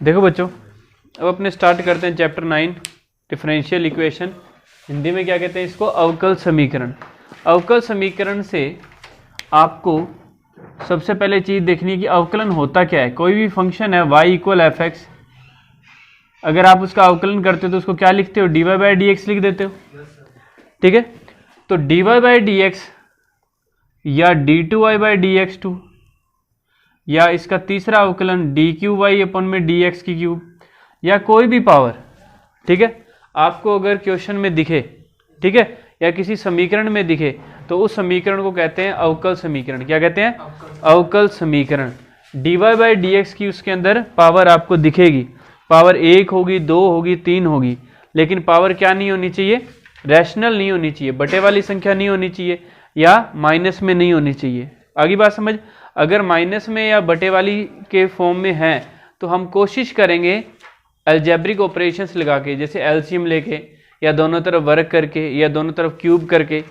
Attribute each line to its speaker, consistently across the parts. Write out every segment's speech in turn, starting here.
Speaker 1: देखो बच्चों, अब अपने स्टार्ट करते हैं चैप्टर 9 डिफरेंशियल इक्वेशन। हिंदी में क्या कहते हैं इसको? अवकल समीकरण। अवकल समीकरण से आपको सबसे पहले चीज़ देखनी है कि अवकलन होता क्या है। कोई भी फंक्शन है y इक्वल एफ एक्स, अगर आप उसका अवकलन करते हो तो उसको क्या लिखते हो? dy बाई डी एक्स लिख देते हो। ठीक है, तो dy बाई डी एक्स या d2y by D X to, या इसका तीसरा अवकलन डी क्यू वाई अपन में डी एक्स की क्यूब, या कोई भी पावर। ठीक है, आपको अगर क्वेश्चन में दिखे, ठीक है, या किसी समीकरण में दिखे, तो उस समीकरण को कहते हैं अवकल समीकरण। क्या कहते हैं? अवकल समीकरण। D Y by D x की उसके अंदर पावर आपको दिखेगी, पावर 1 होगी, 2 होगी, 3 होगी, लेकिन पावर क्या नहीं होनी चाहिए? रैशनल नहीं होनी चाहिए, बटे वाली संख्या नहीं होनी चाहिए, या माइनस में नहीं होनी चाहिए। आगे बात समझ? अगर माइनस में या बटे वाली के फॉर्म में है तो हम कोशिश करेंगे अलजेब्रिक ऑपरेशंस लगा के, जैसे एलसीएम लेके, या दोनों तरफ वर्क करके, या दोनों तरफ क्यूब करके,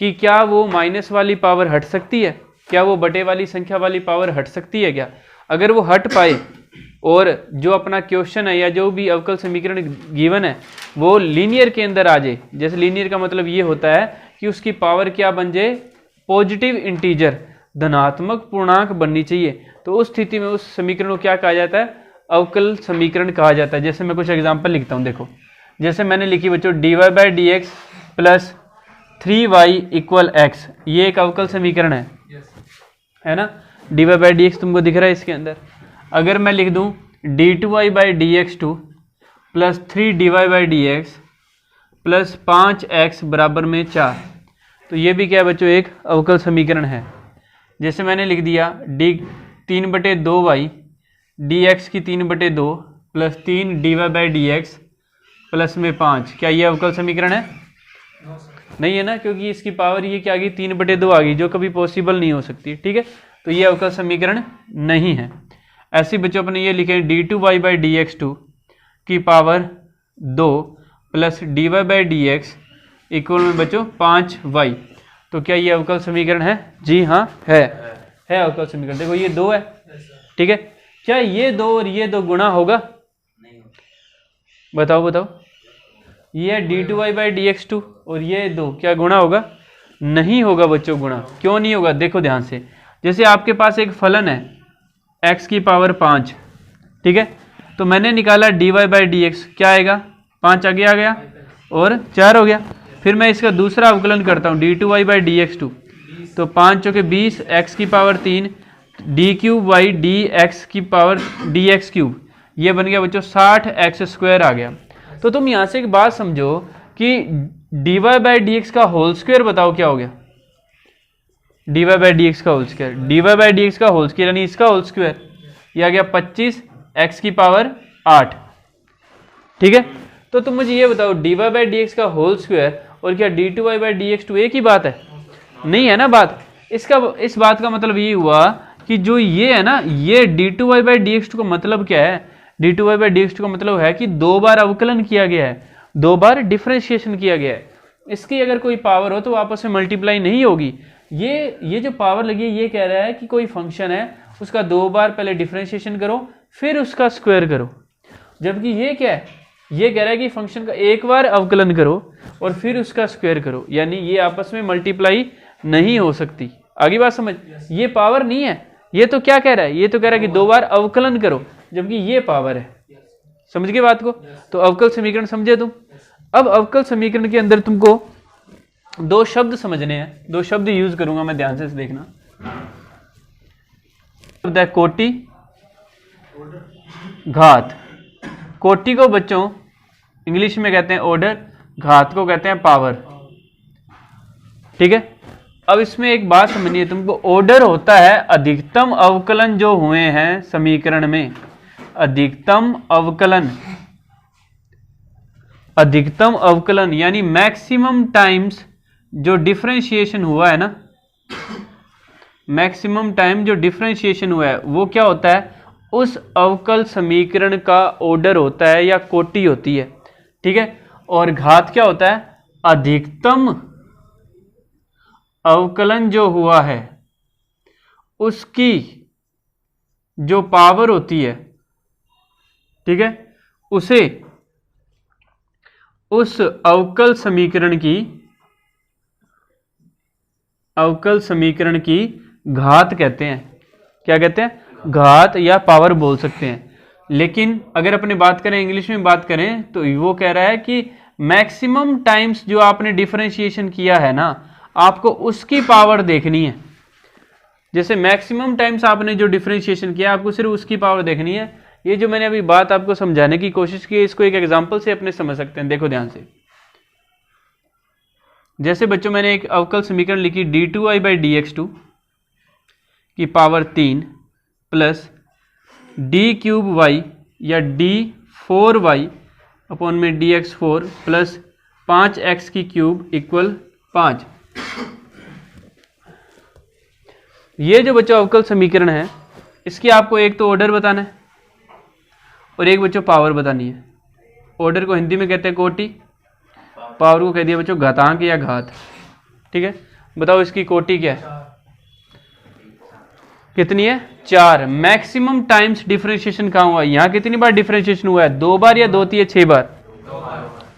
Speaker 1: कि क्या वो माइनस वाली पावर हट सकती है, क्या वो बटे वाली संख्या वाली पावर हट सकती है क्या। अगर वो हट पाए और जो अपना क्वेश्चन है या जो भी अवकल समीकरण गिवन है वो लीनियर के अंदर आ जाए, जैसे लीनियर का मतलब ये होता है कि उसकी पावर क्या बन जाए? पॉजिटिव इंटीजर, धनात्मक पूर्णांक बननी चाहिए, तो उस स्थिति में उस समीकरण को क्या कहा जाता है? अवकल समीकरण कहा जाता है। जैसे मैं कुछ एग्जांपल लिखता हूं, देखो, जैसे मैंने लिखी बच्चों dy by D x plus 3y equal x, ये एक अवकल समीकरण है ना। dy बाई डी एक्स तुमको दिख रहा है इसके अंदर। अगर मैं लिख दूं d2y by D X two plus 3dy by D x plus 5x बराबर में 4, तो ये भी क्या है बच्चों? एक अवकल समीकरण है। जैसे मैंने लिख दिया डी 3/2y डी एक्स की 3/2 plus 3 dy by D x plus में 5, क्या ये अवकल समीकरण है? नहीं है ना, क्योंकि इसकी पावर ये क्या आ गई? 3/2 आ गई, जो कभी पॉसिबल नहीं हो सकती। ठीक है, तो ये अवकल समीकरण नहीं है। ऐसे बच्चों अपने ये लिखे d2y by D X two की power 2 plus dy by D X equal में बच्चों 5y, तो क्या ये अवकल समीकरण है? जी हाँ है अवकल समीकरण। देखो ये 2 है, ठीक है, क्या ये 2 और ये 2 गुणा होगा? बताओ, ये d2y by D X to और ये 2 क्या गुणा होगा? नहीं होगा बच्चों, गुणा। क्यों नहीं होगा? देखो ध्यान से, जैसे आपके पास एक फलन है x की पावर 5, ठीक है, तो मैंने निकाला dy बाई डी एक्स, क्या आएगा? 5 आगे आ गया और 4 हो गया। फिर मैं इसका दूसरा अवकलन करता हूँ d2y by D X to, तो 5 चौके 20, x की power 3, D cube by D x की पावर डी एक्स क्यूब, ये बन गया बच्चों 60x स्क्वायर आ गया। तो तुम यहाँ से एक बात समझो कि dy बाई डी एक्स का होल स्क्वायर बताओ क्या हो गया? dy बाई डी एक्स का whole square, dy by D x का होल स्क्वायर यानी इसका होल स्क्वायर, ये आ गया 25 x की पावर 8। ठीक है, तो तुम मुझे ये बताओ dy बाई डी एक्स का होल स्क्वायर और क्या d2y by D X to एक ही बात है? नहीं है ना बात। इस बात का मतलब ये हुआ कि जो ये है ना, ये d2y by D X to का मतलब क्या है? d2y by D X to का मतलब है कि 2 बार अवकलन किया गया है, 2 बार डिफरेंशिएशन किया गया है। इसकी अगर कोई पावर हो तो आपस में मल्टीप्लाई नहीं होगी। ये जो पावर लगी है ये कह रहा है कि कोई फंक्शन है उसका 2 बार पहले डिफरेंशिएशन करो फिर उसका स्क्वायर करो, जबकि ये क्या है? ये कह रहा है कि फंक्शन का 1 बार अवकलन करो और फिर उसका स्क्वायर करो, यानी ये आपस में मल्टीप्लाई नहीं हो सकती। आगे बात समझ? ये पावर नहीं है, ये तो क्या कह रहा है? ये तो कह रहा है कि 2 बार अवकलन करो, जबकि ये पावर है। समझ गए बात को? तो अवकल समीकरण समझे तुम? अब अवकल समीकरण के अंदर तुमको 2 शब्द समझने हैं, 2 शब्द यूज करूंगा मैं, ध्यान से देखना। शब्द है कोटि, घात। कोटि को बच्चों इंग्लिश में कहते हैं ऑर्डर, घात को कहते हैं पावर। ठीक है, अब इसमें एक बात समझनी है तुमको। ऑर्डर होता है अधिकतम अवकलन जो हुए हैं समीकरण में, अधिकतम अवकलन यानी मैक्सिमम टाइम्स जो डिफरेंशिएशन हुआ है ना, मैक्सिमम टाइम जो डिफरेंशिएशन हुआ है वो क्या होता है? उस अवकल समीकरण का ऑर्डर होता है या कोटि होती है। ठीक है, और घात क्या होता है? अधिकतम अवकलन जो हुआ है उसकी जो पावर होती है ठीक है, उसे उस अवकल समीकरण की घात कहते हैं। क्या कहते हैं? घात या पावर बोल सकते हैं। लेकिन अगर अपने बात करें, इंग्लिश में बात करें, तो वो कह रहा है कि मैक्सिमम टाइम्स जो आपने डिफरेंशिएशन किया है ना, आपको उसकी पावर देखनी है। जैसे मैक्सिमम टाइम्स आपने जो डिफरेंशिएशन किया, आपको सिर्फ उसकी पावर देखनी है। ये जो मैंने अभी बात आपको समझाने की कोशिश की है, इसको एक एग्जांपल से अपने समझ सकते हैं। देखो ध्यान से, जैसे बच्चों मैंने एक अवकल समीकरण लिखी d2i/dx2 की पावर 3 प्लस d³ या d4y अपॉन में dx4 प्लस 5x³ इक्वल 5। ये जो बच्चों अवकल समीकरण है, इसकी आपको एक तो ऑर्डर बताना है और एक बच्चों पावर बतानी है। ऑर्डर को हिंदी में कहते हैं कोटि, पावर को कह दिया बच्चों घातांक या घात। ठीक है, बताओ इसकी कोटि क्या है, कितनी है? 4। मैक्सिमम टाइम्स डिफरेंशिएशन कहाँ हुआ? यहाँ कितनी बार डिफरेंशिएशन हुआ है? 2 बार या 2 3 6 बार?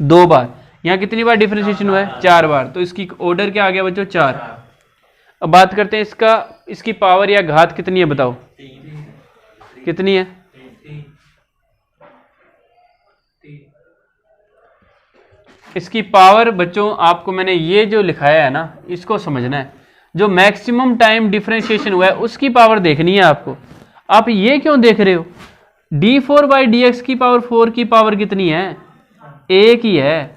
Speaker 1: 2 बार। यहाँ कितनी बार डिफरेंशिएशन हुआ है? 4 बार। तो इसकी ऑर्डर क्या आ गया बच्चों? 4। अब बात करते हैं इसकी पावर या घात कितनी है, बताओ कितनी है? इसकी पावर बच्चों आपको मैंने ये जो लिखाया है ना, इसको समझना है। जो मैक्सिमम टाइम डिफरेंशिएशन हुआ है उसकी पावर देखनी है आपको। आप ये क्यों देख रहे हो? d4/dx की पावर 4 की पावर कितनी है? 1 ही है।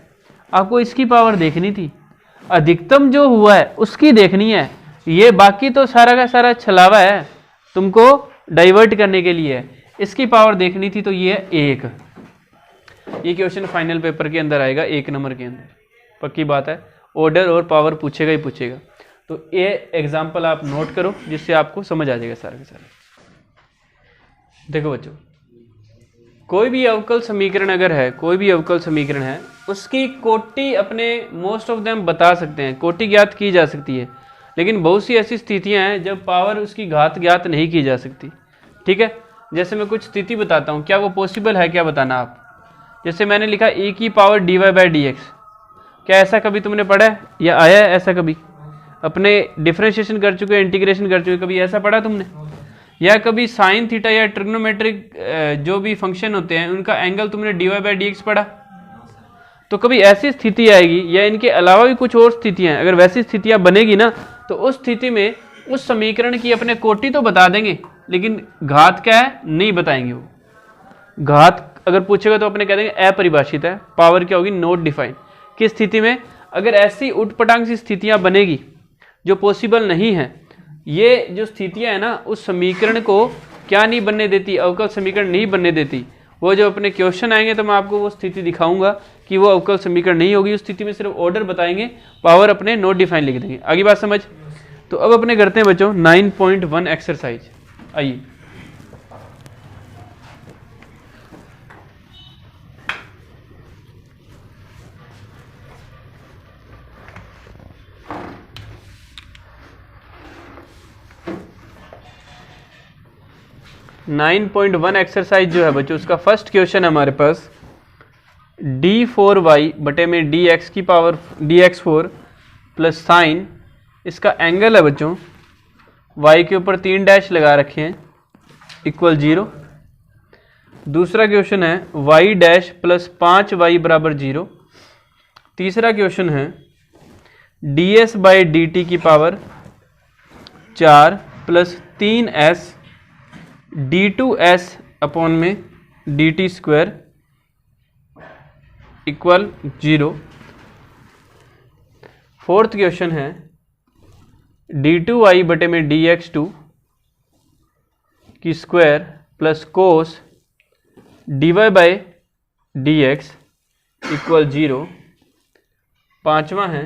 Speaker 1: आपको इसकी पावर देखनी थी, अधिकतम जो हुआ है उसकी देखनी है। ये बाकी तो सारा का सारा छलावा है, तुमको डाइवर्ट करने के लिए है। इसकी पावर देखनी थी, तो ये है 1। ये क्वेश्चन फाइनल पेपर के अंदर आएगा, 1 नंबर के अंदर, पक्की बात है। ऑर्डर और पावर पूछेगा ही पूछेगा। तो ये एग्जाम्पल आप नोट करो, जिससे आपको समझ आ जाएगा सारा का सारा। देखो बच्चों, कोई भी अवकल समीकरण अगर है, कोई भी अवकल समीकरण है, उसकी कोटि अपने मोस्ट ऑफ देम बता सकते हैं, कोटि ज्ञात की जा सकती है। लेकिन बहुत सी ऐसी स्थितियां हैं जब पावर उसकी घात ज्ञात नहीं की जा सकती। ठीक है, जैसे मैं कुछ स्थिति बताता हूँ, क्या वो पॉसिबल है? क्या बताना आप? जैसे मैंने लिखा e की पावर dy/dx, क्या ऐसा कभी तुमने पढ़ा है या आया है ऐसा कभी? अपने डिफरेंशिएशन कर चुके, इंटीग्रेशन कर चुके, कभी ऐसा पढ़ा तुमने? या कभी साइन थीटा या ट्रिग्नोमेट्रिक जो भी फंक्शन होते हैं उनका एंगल तुमने dy/dx पढ़ा? तो कभी ऐसी स्थिति आएगी, या इनके अलावा भी कुछ और स्थितियां, अगर वैसी स्थितियां बनेगी ना, तो उस स्थिति में उस समीकरण की अपने कोटि तो बता देंगे, लेकिन घात क्या है नहीं बताएंगे। वो घात अगर पूछेगा तो अपने कह देंगे अपरिभाषित है, पावर क्या होगी? Not defined. किस स्थिति में? अगर ऐसी उटपटांग सी स्थितियां बनेगी जो पॉसिबल नहीं है, ये जो स्थितियां है ना, उस समीकरण को क्या नहीं बनने देती? अवकल समीकरण नहीं बनने देती। वो जो अपने क्वेश्चन आएंगे तो मैं आपको वो स्थिति दिखाऊंगा कि वो अवकल समीकरण नहीं होगी। उस स्थिति में सिर्फ ऑर्डर बताएंगे, पावर अपने नॉट डिफाइंड लिख देंगे। आगे बात समझ? तो अब अपने करते हैं बच्चों 9.1 एक्सरसाइज। आइए, नाइन 9.1 एक्सरसाइज जो है बच्चों, उसका फर्स्ट क्वेश्चन है हमारे पास d4y बटे में dx की पावर dx4 प्लस साइन, इसका एंगल है बच्चों y के ऊपर 3 डैश लगा रखे हैं इक्वल 0। दूसरा क्वेश्चन है y डैश प्लस 5y बराबर 0। तीसरा क्वेश्चन है ds/dt की power 4 plus 3s d2s upon में dt² इक्वल 0। फोर्थ क्वेश्चन है d2i बटे में dx2 की square plus cos dy/dx equal 0। पांचवा है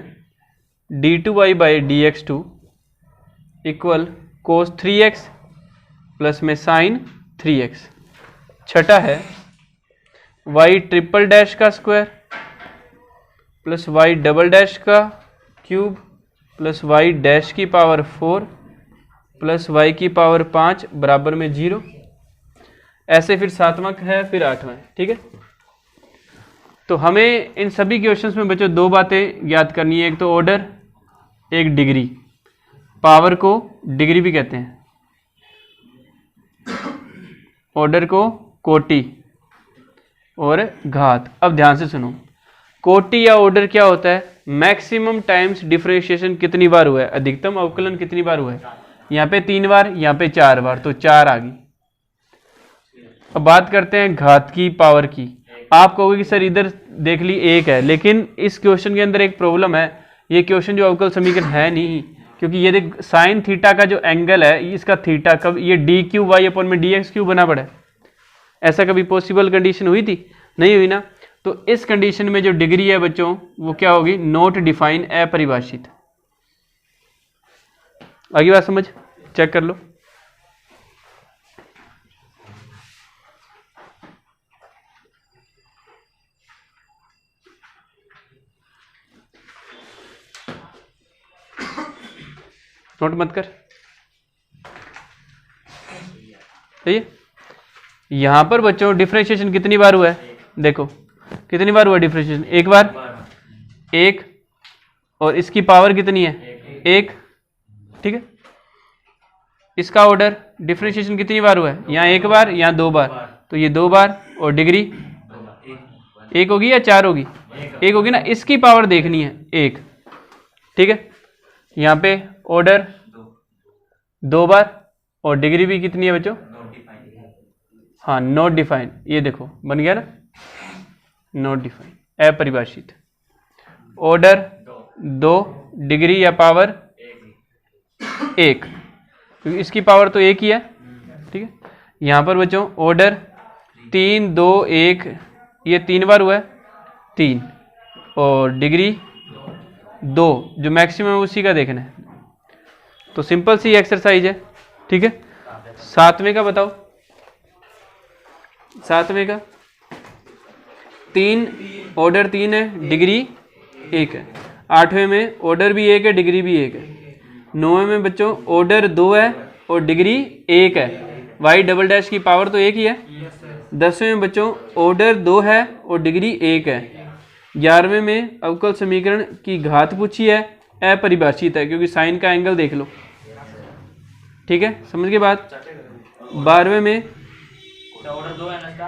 Speaker 1: d2i/dx2 इक्वल कोस 3x प्लस में साइन 3x। छठा है y ट्रिपल डैश का square plus y double dash का क्यूब प्लस y डैश की पावर 4 प्लस y की पावर 5 बराबर में 0। ऐसे फिर 7वां है, फिर 8वां है, ठीक है। तो हमें इन सभी क्वेश्चंस में बच्चों दो बातें ज्ञात करनी है, एक तो ऑर्डर, एक डिग्री। पावर को डिग्री भी कहते हैं, ऑर्डर को कोटि और घात। अब ध्यान से सुनो, कोटि या ऑर्डर क्या होता है? मैक्सिमम टाइम्स डिफरेंशिएशन कितनी बार हुआ है, अधिकतम अवकलन कितनी बार हुआ है। यहाँ पे 3 बार, यहाँ पे 4 बार, तो 4 आ गई। अब बात करते हैं घात की, पावर की। आप कहोगे कि सर इधर देख ली 1 है, लेकिन इस क्वेश्चन के अंदर एक प्रॉब्लम है, ये क्वेश्चन जो अवकल समीकरण है नहीं, क्योंकि ये देख साइन थीटा का जो एंगल है, इसका थीटा कब ये डी क्यू वाई अपॉन में डी एक्स क्यू बना पड़ा है। ऐसा कभी पॉसिबल कंडीशन हुई थी? नहीं हुई ना। तो इस कंडीशन में जो डिग्री है बच्चों वो क्या होगी? नॉट डिफाइन, अपरिभाषित। आगे बात समझ, चेक कर लो। नोट मत कर, सही है। यहां पर बच्चों डिफरेंशिएशन कितनी बार हुआ है? देखो कितनी बार हुआ डिफरेंशिएशन? 1 बार, 1, और इसकी पावर कितनी है? 1, ठीक है। इसका ऑर्डर डिफरेंशिएशन कितनी बार हुआ है? यहाँ 1 बार, यहाँ 2 बार, तो ये 2 बार, और डिग्री 1 होगी या 4 होगी? 1 होगी ना। इसकी पावर देखनी है 1, ठीक है। यहाँ पे ऑर्डर 2 बार, और डिग्री भी कितनी है बच्चों? हाँ, नॉट डिफाइन। ये देखो बन गया ना, नॉट डिफाइन, अपरिभाषित। ऑर्डर 2, डिग्री या पावर 1, क्योंकि इसकी पावर तो 1 ही है, ठीक है। यहाँ पर बच्चों ऑर्डर 3, 2, 1, ये 3 बार हुआ है, 3, और डिग्री 2, जो मैक्सिमम उसी का देखना है। तो सिंपल सी एक्सरसाइज है, ठीक है। 7वें का बताओ, 7वें का 3, ऑर्डर 3 है, डिग्री 1 है। 8वें में ऑर्डर भी 1 है, डिग्री भी 1 है। 9वें में बच्चों ऑर्डर 2 है और डिग्री 1 है, वाई डबल डैश की पावर तो 1 ही है। 10वें में बच्चों ऑर्डर 2 है और डिग्री 1 है। 11वें में अवकल समीकरण की घात पूछी है, अपरिभाषित है, क्योंकि साइन का एंगल देख लो, ठीक है, समझ के बात। 12वें में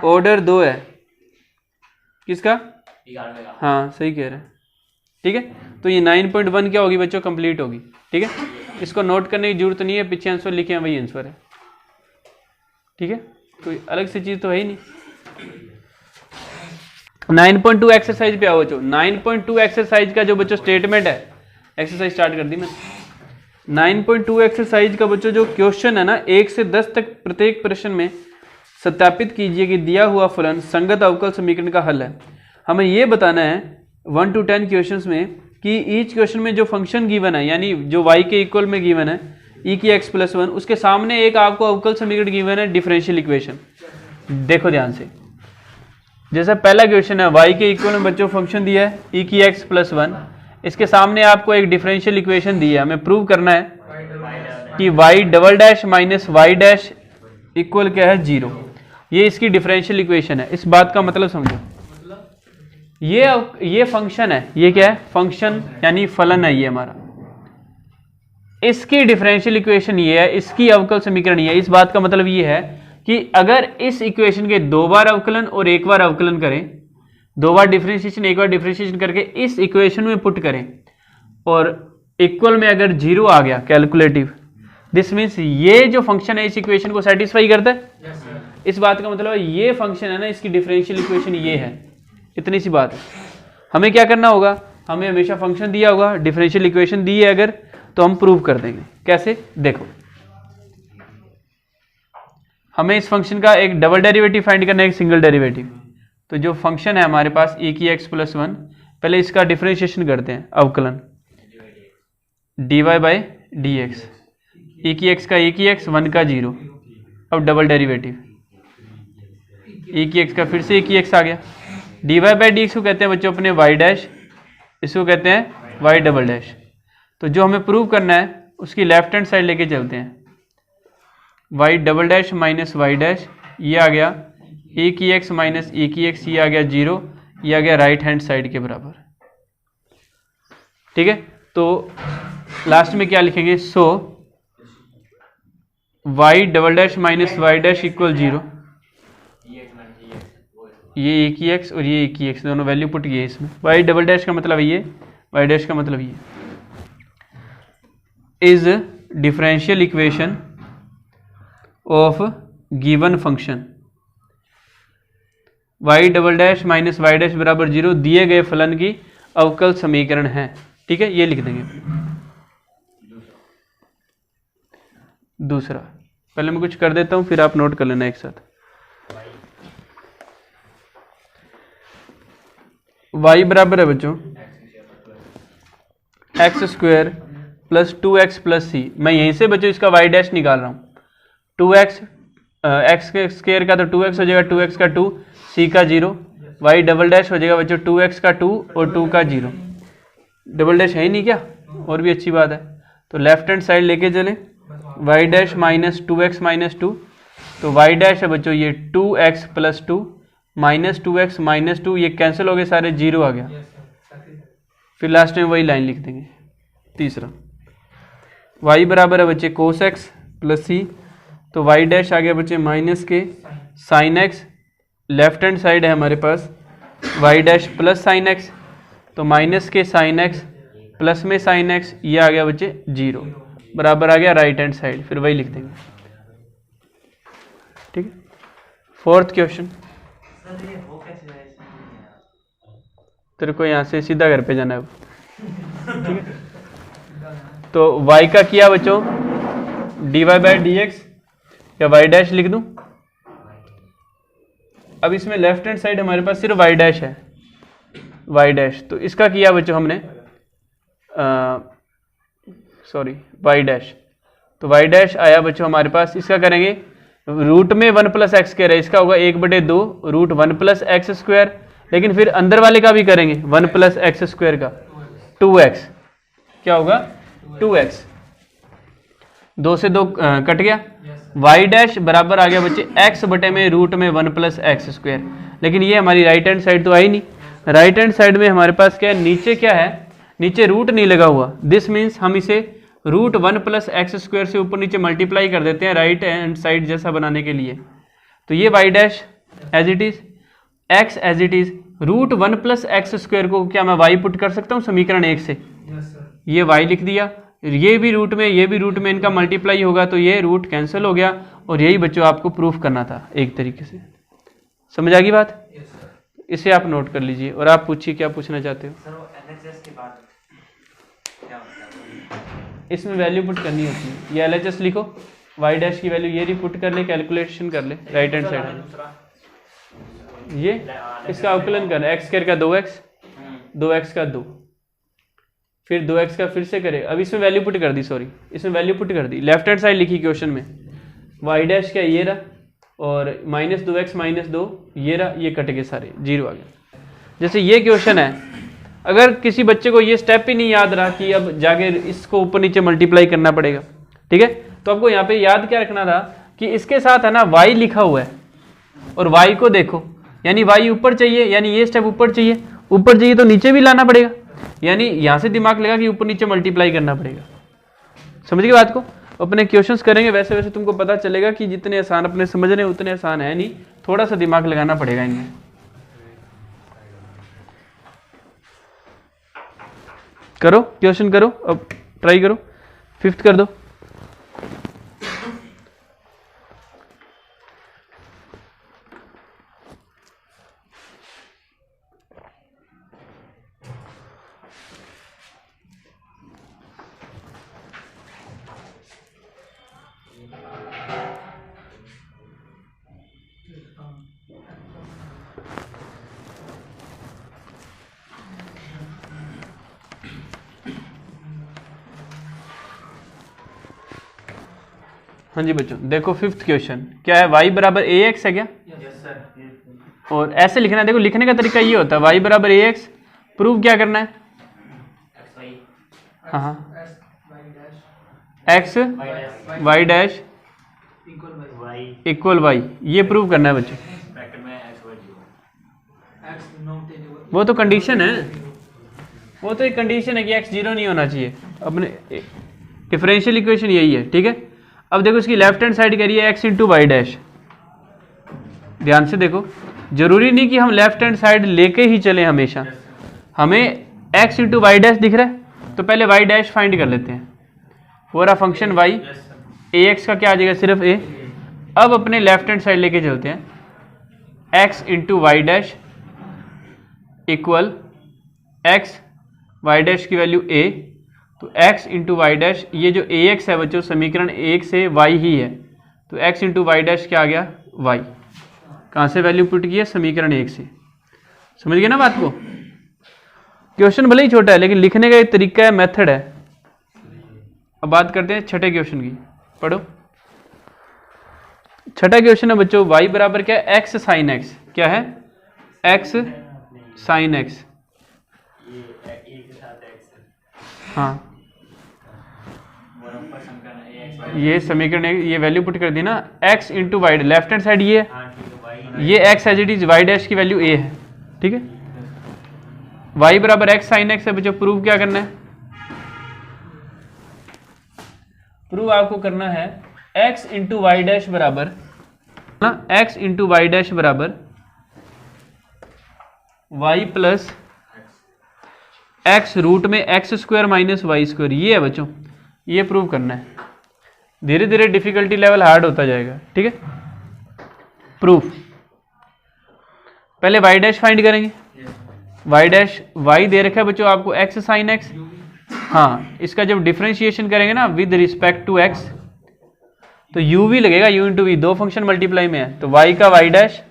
Speaker 1: ऑर्डर 2 है, किसका? हाँ सही कह रहे हैं, ठीक है। तो ये 9.1 क्या होगी बच्चों? कंप्लीट होगी, ठीक है। इसको नोट करने की जरूरत नहीं है, पीछे आंसर लिखे हैं वही आंसर है, ठीक है, कोई अलग से चीज तो है ही नहीं। 9.2 एक्सरसाइज पे आओ बच्चों। 9.2 एक्सरसाइज का जो बच्चों स्टेटमेंट है, एक्सरसाइज स्टार्ट कर दी मैंने। 9.2 एक्सरसाइज का बच्चों जो क्वेश्चन है ना, 1 से 10 तक प्रत्येक प्रश्न में सत्यापित कीजिए कि दिया हुआ फलन संगत अवकल समीकरण का हल है। हमें यह बताना है 1 to 10 क्वेश्चंस में कि ईच क्वेश्चन में जो फंक्शन गिवन है, यानी जो y के इक्वल में गिवन है e की x + 1, उसके सामने एक आपको अवकल समीकरण गिवन है, डिफरेंशियल इक्वेशन। देखो ध्यान से, जैसे पहला क्वेश्चन है y के इक्वल में बच्चों फंक्शन दिया है e की x + 1, इसके सामने आपको एक डिफरेंशियल इक्वेशन दी है। हमें प्रूव करना है कि y double dash minus Y dash equal क्या है? 0। ये इसकी डिफरेंशियल इक्वेशन है। इस बात का मतलब समझो, ये फंक्शन है, ये क्या है? फंक्शन यानी फलन है ये हमारा। इसकी डिफरेंशियल इक्वेशन ये है, इसकी अवकल समीकरण ये है। इस बात का मतलब ये है कि अगर इस इक्वेशन के 2 बार अवकलन और 1 बार अवकलन करें, 2 बार डिफरेंशिएशन 1 बार डिफरेंशिएशन करके इस इक्वेशन में पुट करें और इक्वल में अगर 0 आ गया कैलकुलेटिव, दिस मीन्स ये जो फंक्शन है इस इक्वेशन को सेटिस्फाई करता है। इस बात का मतलब है ये फंक्शन है ना, इसकी डिफरेंशियल इक्वेशन ये है। इतनी सी बात है। हमें क्या करना होगा? हमें हमेशा फंक्शन दिया होगा, डिफरेंशियल इक्वेशन दी है अगर, तो हम प्रूव कर देंगे। कैसे? देखो, हमें इस फंक्शन का एक डबल डेरिवेटिव फाइंड करना है, एक सिंगल डेरिवेटिव। तो जो फंक्शन है हमारे पास e की x + 1, पहले इसका डिफरेंशिएशन करते हैं, अवकलन dy by D x, e की x का e की x, 1 का 0। अब डबल डेरिवेटिव e की x का फिर से e की x आ गया। dy बाई डी एक्स को कहते हैं बच्चों अपने y डैश, इसको कहते हैं y डबल डैश। तो जो हमें प्रूव करना है उसकी लेफ्ट हैंड साइड लेके चलते हैं, y double dash minus Y dash ये आ गया ए की एक्स माइनस ए की एक्स, ये आ गया 0, ये आ गया राइट हैंड साइड के बराबर। ठीक है, तो लास्ट में क्या लिखेंगे, so Y double dash minus Y dash equal 0, ये ए की एक्स और ये ए की एक्स दोनों वैल्यू पुट किए इसमें। वाई डबल डैश का मतलब ये, वाई डैश का मतलब ये is differential equation of given function y double dash minus Y dash बराबर 0 दिए गए फलन की अवकल समीकरण है। ठीक है, ये लिख देंगे। दूसरा, पहले मैं कुछ कर देता हूं फिर आप नोट कर लेना एक साथ। y बराबर है बच्चों X square plus 2x plus C. मैं यहीं से बच्चों इसका y डैश निकाल रहा हूँ। 2x एक्स के स्क्वायर का तो 2x हो जाएगा, 2x का 2, c का 0, y डबल डैश हो जाएगा बच्चों 2x का 2 और 2 का 0। डबल डैश है ही नहीं क्या, और भी अच्छी बात है। तो लेफ्ट हैंड साइड लेके चले, y dash minus 2x minus 2, तो y डैश है बच्चों ये 2x plus 2 minus 2x minus 2, ये कैंसिल हो गए सारे, 0 आ गया। फिर लास्ट में वही लाइन लिख देंगे। तीसरा, y बराबर है बच्चे कोस x प्लस सी, तो y डैश आ गया बच्चे माइनस के sine x, left hand side है हमारे पास y dash plus sine x, तो माइनस के साइन x प्लस में साइन x, ये आ गया बच्चे 0, बराबर आ गया राइट हैंड साइड, फिर वही लिख देंगे। ठीक है, फोर्थ क्वेश्चन। तेरे को यहाँ से सीधा घर पे जाना है। ठीक है, तो y का किया बच्चों dy बाई डी एक्स, या y डैश लिख दूं। अब इसमें लेफ्ट हैंड साइड हमारे पास सिर्फ y डैश है, y डैश, तो इसका किया बच्चों हमने y डैश, तो y डैश आया बच्चों हमारे पास। इसका करेंगे रूट में 1 प्लस एक्स स्क्वायर है, इसका होगा 1/2 रूट 1 प्लस एक्स स्क्वायर, लेकिन फिर अंदर वाले का भी करेंगे 1 प्लस एक्स स्क्वायर का 2x, क्या होगा 2x, 2 से 2 कट गया, y डैश बराबर आ गया बच्चे x बटे में रूट में 1 प्लस एक्स स्क्वायर। लेकिन ये हमारी राइट हैंड साइड तो आई नहीं, राइट हैंड साइड में हमारे पास क्या है, नीचे क्या है, नीचे रूट नहीं लगा हुआ। दिस मीन्स हम इसे रूट 1 प्लस एक्स स्क्वायर से ऊपर नीचे मल्टीप्लाई कर देते हैं राइट हैंड साइड जैसा बनाने के लिए। तो ये y dash as it is, x as it is, root 1 plus x square को क्या मैं y पुट कर सकता हूँ समीकरण 1 से, ये y लिख दिया, ये भी रूट में ये भी रूट में, इनका मल्टीप्लाई होगा तो ये रूट कैंसिल हो गया, और यही बच्चों आपको प्रूफ करना था एक तरीके से। समझ आ गई बात? इसे आप नोट कर लीजिए और आप पूछिए क्या पूछना चाहते हो। इसमें वैल्यू पुट करनी होती है, ये LHS लिखो, y डैश की वैल्यू ये पुट कर ले, कैलकुलेशन कर ले राइट हैंड साइड, ये इसका अवकलन करना, एक्स स्क्वायर का 2x, 2x का 2, फिर 2x का फिर से करे। अब इसमें वैल्यू पुट कर दी, सॉरी इसमें वैल्यू पुट कर दी, लेफ्ट हैंड साइड लिखी क्वेश्चन में, y डैश क्या ये रहा, और माइनस 2x माइनस 2 ये रहा, ये कट गए सारे, 0 आ गया। जैसे ये क्वेश्चन है, अगर किसी बच्चे को ये स्टेप ही नहीं याद रहा कि अब जाके इसको ऊपर नीचे मल्टीप्लाई करना पड़ेगा, ठीक है, तो आपको यहाँ पे याद क्या रखना था कि इसके साथ है ना y लिखा हुआ है, और y को देखो, यानी y ऊपर चाहिए, यानी ये स्टेप ऊपर चाहिए, ऊपर चाहिए तो नीचे भी लाना पड़ेगा, यानी यहाँ से दिमाग लगा कि ऊपर नीचे मल्टीप्लाई करना पड़ेगा। समझ गए बात को? अपने क्वेश्चंस करेंगे वैसे वैसे तुमको पता चलेगा कि जितने आसान अपने समझ रहे हैं उतने आसान है नहीं, थोड़ा सा दिमाग लगाना पड़ेगा इनमें। करो क्वेश्चन करो, अब ट्राई करो, 5th कर दो। हाँ जी बच्चों देखो 5th क्वेश्चन क्या है, y बराबर ax है क्या? Yes sir. और ऐसे लिखना है, देखो लिखने का तरीका ये होता है, y बराबर ax, प्रूव क्या करना है? हाँ हाँ x y dash equal y, ये प्रूव करना है बच्चों। वो तो कंडीशन है, वो तो एक कंडीशन है कि x 0 नहीं होना चाहिए। अपने डिफरेंशियल इक्वेशन यही है, ठीक है। अब देखो इसकी लेफ्ट हैंड साइड करिए x इंटू वाई डैश। ध्यान से देखो, जरूरी नहीं कि हम लेफ्ट हैंड साइड लेके ही चले हमेशा। हमें x इंटू वाई डैश दिख रहा है तो पहले y डैश फाइंड कर लेते हैं। पूरा फंक्शन y, ax का क्या आ जाएगा, सिर्फ a। अब अपने लेफ्ट हैंड साइड लेके चलते हैं, x into y dash equal x, y dash की वैल्यू a, तो x इंटू वाई डैश, ये जो ax है बच्चों समीकरण 1 से y ही है, तो x इंटू वाई डैश क्या आ गया, y। कहाँ से वैल्यू पुट की है, समीकरण 1 से। समझ गए ना बात को। क्वेश्चन भले ही छोटा है लेकिन लिखने का एक तरीका है, मेथड है। अब बात करते हैं छठे क्वेश्चन की, पढ़ो। छठा क्वेश्चन है बच्चों, y बराबर क्या है, x साइन x। क्या है, x साइन x। हाँ, ये समीकरण, ये वैल्यू पुट कर दी ना, x into y, left hand side ये है, ये x as it is, y dash की वैल्यू a है, ठीक है। y बराबर x साइन x है बच्चों। प्रूव क्या करना है, प्रूव आपको करना है x इंटू वाई डैश बराबर ना, x इंटू वाई डैश बराबर y प्लस x रूट में x square minus y square, ये है बच्चों, ये प्रूव करना है। धीरे धीरे डिफिकल्टी लेवल हार्ड होता जाएगा, ठीक है। प्रूफ, पहले y डैश फाइंड करेंगे। y डैश, y दे रखा है बच्चों आपको x साइन x। हाँ, इसका जब डिफरेंशिएशन करेंगे ना विद रिस्पेक्ट टू x, तो u भी लगेगा, u इंटू वी, दो फंक्शन मल्टीप्लाई में है, तो y का y dash,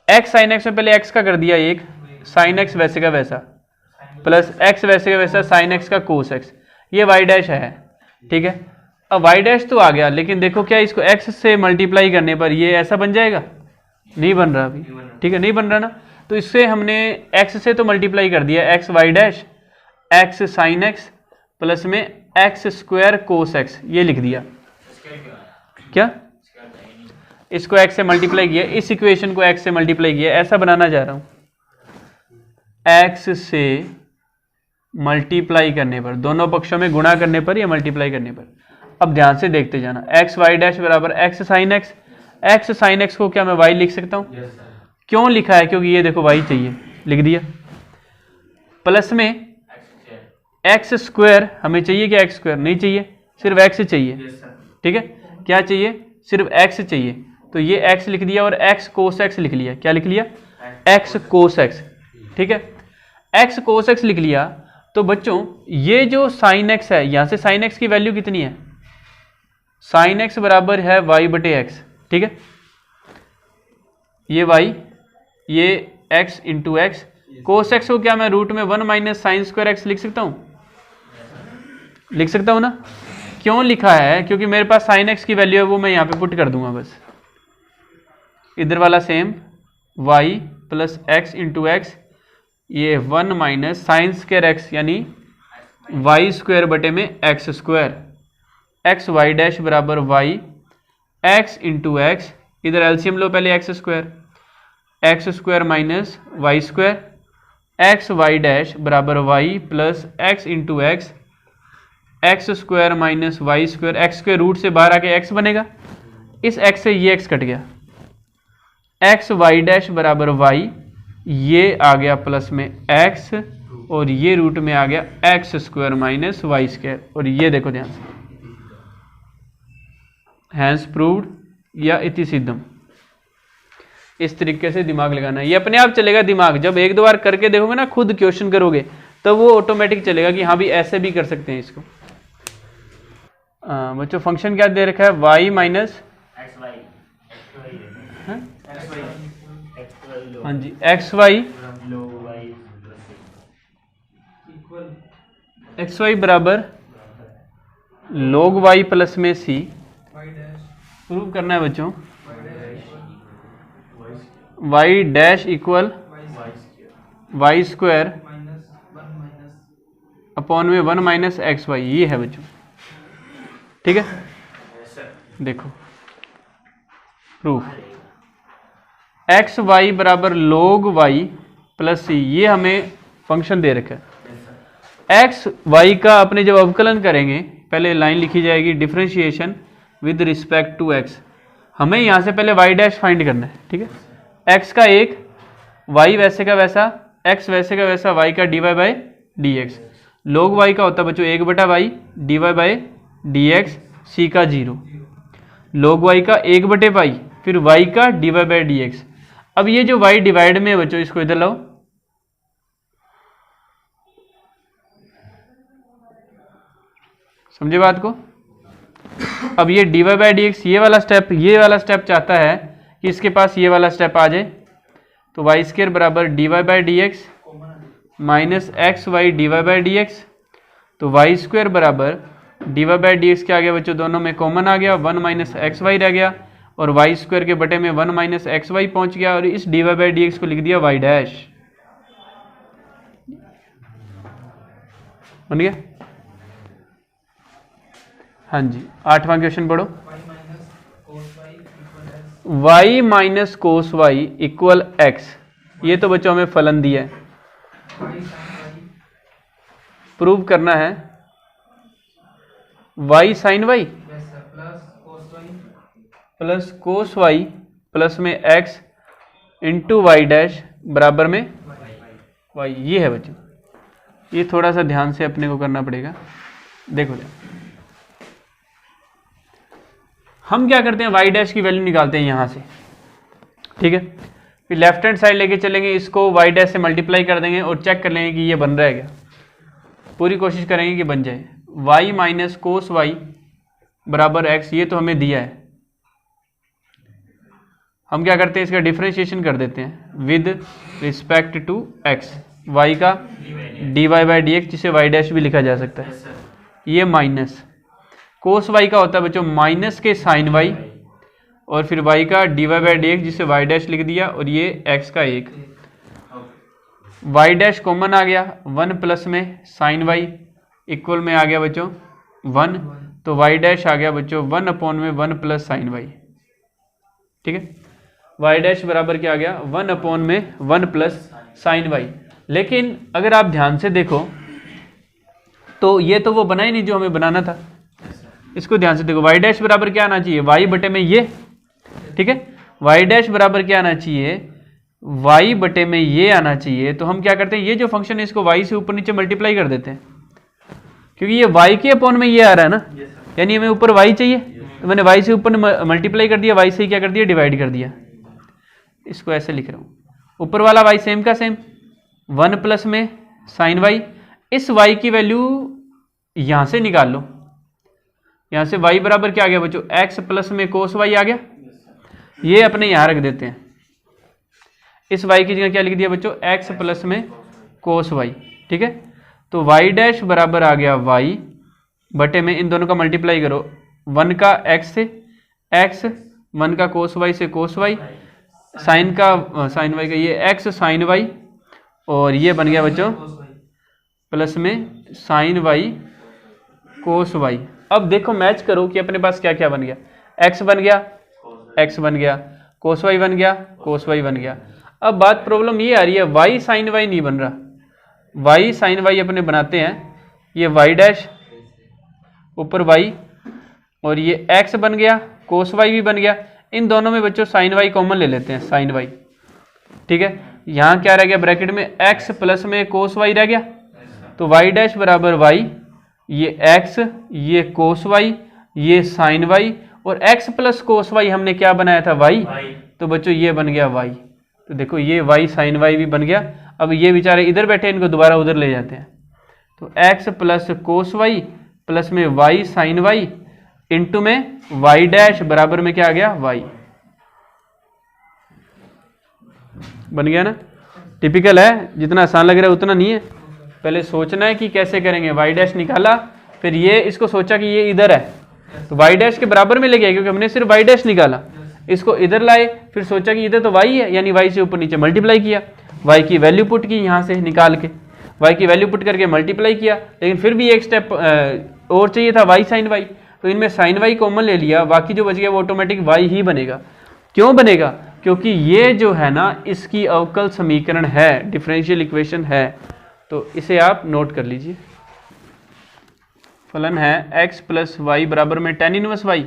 Speaker 1: x sine x में पहले x का कर दिया एक, साइन x वैसे का वैसा, प्लस x वैसे का वैसा साइन x का कोस x, ये y डैश है, ठीक है। अब y डैश तो आ गया, लेकिन देखो क्या इसको x से मल्टीप्लाई करने पर ये ऐसा बन जाएगा, नहीं बन रहा अभी, ठीक है, नहीं बन रहा ना। तो इससे हमने x से तो मल्टीप्लाई कर दिया, x y dash x sine x plus में x स्क्वायर कोस x, ये लिख दिया। क्या, इसको x से मल्टीप्लाई किया, इस इक्वेशन को x से मल्टीप्लाई किया, ऐसा बनाना चाह रहा हूं। x से मल्टीप्लाई करने पर, दोनों पक्षों में गुणा करने पर या मल्टीप्लाई करने पर। अब ध्यान से देखते जाना, x वाई डैश बराबर x sine x, x sine x को क्या मैं y लिख सकता हूं? क्यों लिखा है? क्योंकि ये देखो y चाहिए, लिख दिया। प्लस में x स्क्वायर, हमें चाहिए क्या? x स्क्वायर नहीं चाहिए, सिर्फ x चाहिए, ठीक है। क्या चाहिए? सिर्फ x चाहिए, तो ये x लिख दिया और x कोस x लिख लिया। क्या लिख लिया? x कोस x, ठीक है। x कोस x लिख लिया, तो बच्चों ये जो साइन x है, यहां से साइन x की वैल्यू कितनी है? साइन x बराबर है y बटे x, ठीक है। ये y, ये x इंटू एक्स, कोस x को क्या मैं रूट में 1 माइनस साइन स्क्वायर x लिख सकता हूं? लिख सकता हूं ना। क्यों लिखा है? क्योंकि मेरे पास साइन x की वैल्यू है, वो मैं यहां पे पुट कर दूंगा बस। इधर वाला same y plus x into x, ये 1 माइनस साइन स्क्वायर x यानी y स्क्वायर बटे में x square, x y dash बराबर y x इंटू एक्स, इधर एलसीएम लो पहले, x square, x square minus y square, x y dash बराबर y plus x into x, x square minus y square, x के रूट से बाहर आके x बनेगा, इस x से ये x कट गया, एक्स वाई डैश बराबर y, ये आ गया प्लस में x और ये रूट में आ गया x square minus y square, और ये देखो ध्यान से, हैंस प्रूव्ड या इति सिद्धम। इस तरीके से दिमाग लगाना है, ये अपने आप चलेगा दिमाग। जब एक दो बार करके देखोगे ना, खुद क्वेश्चन करोगे, तो वो ऑटोमेटिक चलेगा कि हाँ भी ऐसे भी कर सकते हैं इसको। बच्चों फंक्शन क्या दे रखा है? y माइनस, हाँ जी, एक्स वाई बराबर log y प्लस में c। प्रूव करना है बच्चों, y dash equal y square upon में 1 माइनस एक्स वाई, ये है बच्चों, ठीक है। देखो प्रूफ एक्स वाई बराबर log y प्लस सी, ये हमें फंक्शन दे रखा है। एक्स वाई का अपने जब अवकलन करेंगे पहले लाइन लिखी जाएगी differentiation with respect to x. हमें यहाँ से पहले वाई डैश फाइंड करना है, ठीक है। एक्स का एक, वाई वैसे का वैसा, एक्स वैसे का वैसा, वाई का D Y by D X. log y का होता है बच्चों 1/y D Y by D X, C का 0। log y का 1/पाई, फिर y का D Y by D X. अब ये जो y डिवाइड में है बच्चों, इसको इधर लाओ, समझे बात को। अब ये d Y by D x, ये वाला स्टेप चाहता है कि इसके पास ये वाला स्टेप आ जाए, तो वाई स्क्वायर बराबर d Y by D x minus x y d Y by D x. तो वाई स्क्वायर बराबर d Y by D x क्या आ गया बच्चों, दोनों में कॉमन आ गया, 1 माइनस एक्स वाई रह गया, और वाई स्क्वायर के बटे में 1 माइनस एक्स वाई पहुंच गया, और इस d Y by D x को लिख दिया वाई डैश। बन गया। हाँ जी, 8वां क्वेश्चन पढ़ो। y minus cos y equal x, ये तो बच्चों हमें फलन दिया है, प्रूव करना है। y sine y plus cos y plus में x इंटू वाई डैश बराबर में y, ये है बच्चों। ये थोड़ा सा ध्यान से अपने को करना पड़ेगा। देखो हम क्या करते हैं, वाई डैश की वैल्यू निकालते हैं यहाँ से, ठीक है। फिर लेफ्ट हैंड साइड लेके चलेंगे, इसको वाई डैश से मल्टीप्लाई कर देंगे और चेक कर लेंगे कि ये बन रहा है क्या। पूरी कोशिश करेंगे कि बन जाए। वाई माइनस कोस वाई बराबर एक्स, ये तो हमें दिया है। हम क्या करते हैं, इसका डिफरेंशिएशन कर देते हैं with respect to X. Y का D Y by D x, जिसे वाई डैश भी लिखा जा सकता है, ये माइनस कोस वाई का होता है बच्चों माइनस के साइन वाई, और फिर वाई का D Y by D x, जिसे वाई डैश लिख दिया, और ये एक्स का 1। वाई डैश कॉमन आ गया, 1 प्लस में साइन वाई इक्वल में आ गया बच्चों 1, तो वाई डैश आ गया बच्चों 1 अपॉन में 1 प्लस साइन वाई, ठीक है। वाई डैश बराबर क्या आ गया, 1 अपॉन में 1 प्लस साइन वाई। लेकिन अगर आप ध्यान से देखो तो ये तो वो बना ही नहीं जो हमें बनाना था। इसको ध्यान से देखो, वाई डैश बराबर क्या आना चाहिए, वाई बटे में ये, ठीक है। वाई डैश बराबर क्या आना चाहिए, वाई बटे में ये आना चाहिए। तो हम क्या करते हैं, ये जो फंक्शन है इसको वाई से ऊपर नीचे मल्टीप्लाई कर देते हैं, क्योंकि ये वाई के अपॉन में ये आ रहा है ना, यानी हमें ऊपर वाई चाहिए, तो मैंने वाई से ऊपर मल्टीप्लाई कर दिया, वाई से क्या कर दिया, डिवाइड कर दिया। इसको ऐसे लिख रहा हूँ, ऊपर वाला वाई सेम का सेम, 1 प्लस में साइन वाई। इस वाई की वैल्यू यहां से निकाल लो, यहां से y बराबर क्या आ गया बच्चों, x प्लस में कोस वाई आ गया। ये अपने यहां रख देते हैं, इस y की जगह क्या लिख दिया बच्चों, x प्लस में कोस वाई, ठीक है। तो y डैश बराबर आ गया y बटे में इन दोनों का मल्टीप्लाई करो, 1 का x से x, 1 का कोस वाई से कोस वाई, साइन वाई का ये x साइन वाई, और ये बन गया बच्चों प्लस में साइन वाई कोस वाई। अब देखो मैच करो कि अपने पास क्या क्या बन गया, x बन गया, x बन गया, कोस वाई बन गया, कोस वाई बन गया। अब बात प्रॉब्लम ये आ रही है, y साइन वाई नहीं बन रहा। y साइन वाई अपने बनाते हैं, ये y डैश ऊपर y, और ये x बन गया, कोस वाई भी बन गया। इन दोनों में बच्चों साइन वाई कॉमन ले लेते हैं, साइन वाई, ठीक है। यहाँ क्या रह गया ब्रैकेट में, x प्लस में कोस वाई रह गया, तो y डैश बराबर y, ये x, ये कोस वाई, ये साइन वाई, और x प्लस कोस वाई हमने क्या बनाया था, y, तो बच्चों ये बन गया y। तो देखो ये y साइन वाई भी बन गया। अब ये बेचारे इधर बैठे, इनको दोबारा उधर ले जाते हैं, तो x plus cos y plus में y साइन वाई इंटू में y डैश बराबर में क्या आ गया, y। बन गया ना, टिपिकल है, जितना आसान लग रहा है उतना नहीं है। पहले सोचना है कि कैसे करेंगे, वाई डैश निकाला, फिर ये इसको सोचा कि ये इधर है, तो वाई डैश के बराबर में ले गया, क्योंकि हमने सिर्फ वाई डैश निकाला। इसको इधर लाए, फिर सोचा कि इधर तो वाई है, यानी वाई से ऊपर नीचे मल्टीप्लाई किया, वाई की वैल्यू पुट की यहाँ से निकाल के, वाई की वैल्यू पुट करके मल्टीप्लाई किया। लेकिन फिर भी एक स्टेप और चाहिए था, वाई साइन वाई, तो इनमें साइन वाई कॉमन ले लिया, बाकी जो बच गया वो ऑटोमेटिक वाई ही बनेगा। क्यों बनेगा? क्योंकि ये जो है ना इसकी अवकल समीकरण है, डिफरेंशियल इक्वेशन है। तो इसे आप नोट कर लीजिए। फलन है x प्लस वाई बराबर में tan इनवर्स y,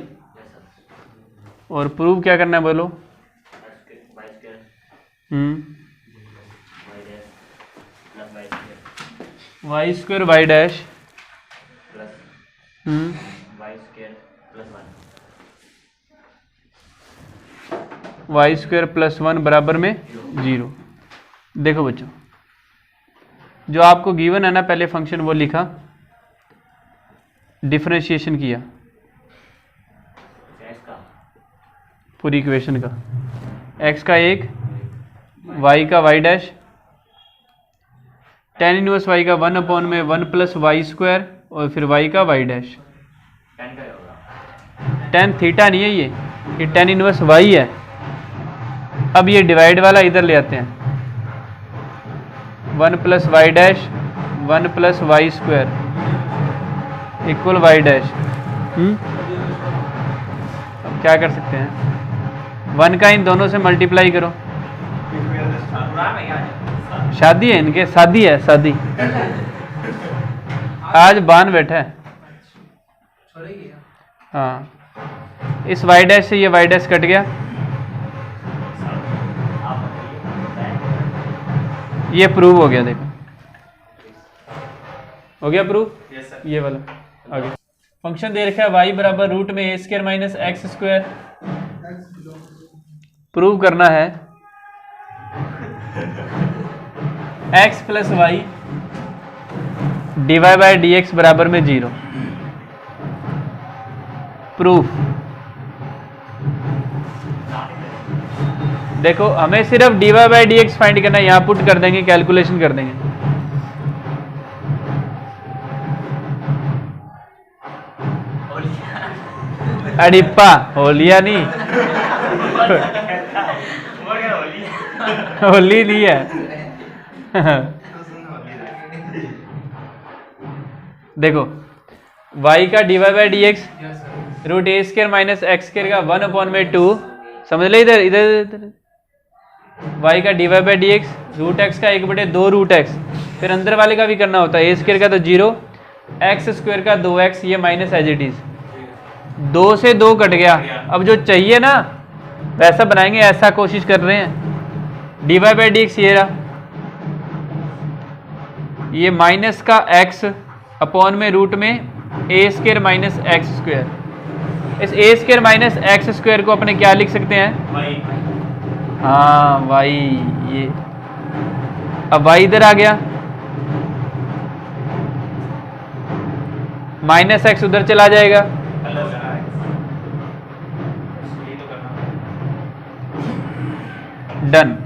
Speaker 1: और प्रूव क्या करना है बोलो? Y square y dash y square plus 1 बराबर में 0। देखो बच्चों, जो आपको गिवन है ना पहले फंक्शन वो लिखा, डिफरेंशिएशन किया पूरी इक्वेशन का, x का 1, y का y dash, tan inverse y का 1/1 प्लस वाई स्क्वायर, और फिर y का y डैश। tan थीटा नहीं है ये tan इनवर्स y है। अब ये डिवाइड वाला इधर ले आते हैं, 1 plus y dash 1 plus y square equal y dash. अब क्या कर सकते हैं, 1 का इन दोनों से मल्टीप्लाई करो। शादी है इनके, शादी है, शादी आज बान बैठा है। हाँ, इस वाई डैश से ये वाई डैश कट गया, ये प्रूव हो गया। देखो हो गया प्रूव। ये वाला आगे फंक्शन दे रखा है y बराबर रूट में a square minus x square. Prove करना है x plus y divide by d x बराबर में 0। प्रूफ देखो, हमें सिर्फ divide by d x find करना है, यहां पुट कर देंगे, कैलकुलेशन कर देंगे। अडिप्पा होलिया नहीं होली नहीं है। देखो y का divide by d x root a square minus x square का 1/2, समझ ले इधर इधर इधर। y का divide by d x root x का 1/2 रूट एक्स, फिर अंदर वाले का भी करना होता है, ए स्क्वायर का तो 0, एक्स स्क्वायर का 2x, ये माइनस एज इट इज, 2 से 2 कट गया। अब जो चाहिए ना वैसा बनाएंगे, ऐसा कोशिश कर रहे हैं। डिवाइड बाय डी एक्स ये रहा, ये माइनस का x अपॉन में रूट में ए स्क्वायर माइनस एक्स स्क्वायर। इस ए स्क्वायर माइनस एक्स स्क्वायर को अपने क्या लिख सकते हैं? हाँ वाई, ये अब वाई इधर आ गया, माइनस एक्स उधर चला जाएगा, डन।